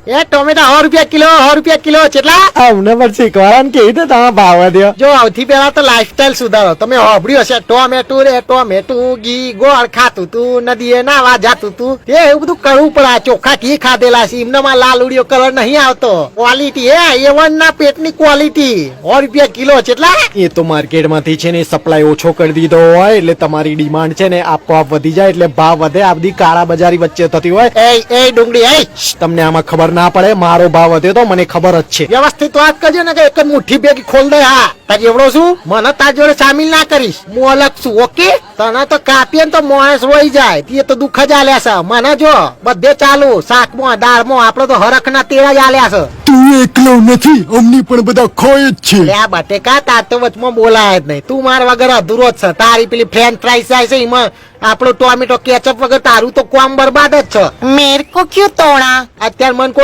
એ ટોમેટા 100 રૂપિયા કિલો કેટલા? અમને પણ શીખવાડવાનું કેવી રીતે તમે ભાવ વધ્યો? જો સૌથી પહેલા તો લાઈફસ્ટાઈલ સુધારો. તમે સાંભળ્યું હશે ટોમેટું ઘી ગોળ ખાતું તું, નદીએ નાવા જાતું તું, એવું બધું કરવું પડે. આ ચોખ્ખા ઘી ખાધેલા છે, એમનામાં લાલ ઉડિયો કલર નહીં આવતો. ક્વોલિટી A1 ના પેટની ક્વોલિટી. 100 રૂપિયા કિલો કેટલા? એ તો માર્કેટમાંથી છે ને સપ્લાય ઓછો કરી દીધો હોય એટલે તમારી ડિમાન્ડ છે ને આપોઆપ વધી જાય એટલે ભાવ વધે. આ બધી કાળા બજારી વચ્ચે થતી હોય. એ ડુંગળી તમને આમાં ખબર ના પડે, મારો ભાવ વધ્યો તો મને ખબર જ છે. વ્યવસ્થિત વાત કરજો ને કે એક જ મુઠ્ઠી ભેગી ખોલ દે. હા તાર એવડો શું મને તાર જોડે સામેલ ના કરીશ. હું અલગ છું. ઓકે તને તો કાપીએ ને તો માણસ રોઈ જાય, તે તો દુઃખ જ આલ્યા છે. મને જો બધે ચાલુ શાકમાં દાળમાં આપડે તો હરખ ના તેડા જ આલ્યા છે. તું એકલો નથી, અમની પણ બધા ખોય જ છે. લે આ બટેકા તાર તો વચમાં બોલાય જ નહીં. તું મારા વગર અધૂરો જ છે. તારી પેલી ફ્રેન્ચ ફ્રાઈસ થાય છે એમાં આપણો ટોમેટો કેચઅપ વગર તારું તો કોમ બરબાદ જ છે. मेरे को क्यों तोड़ा? અત્યારે મને કોઈ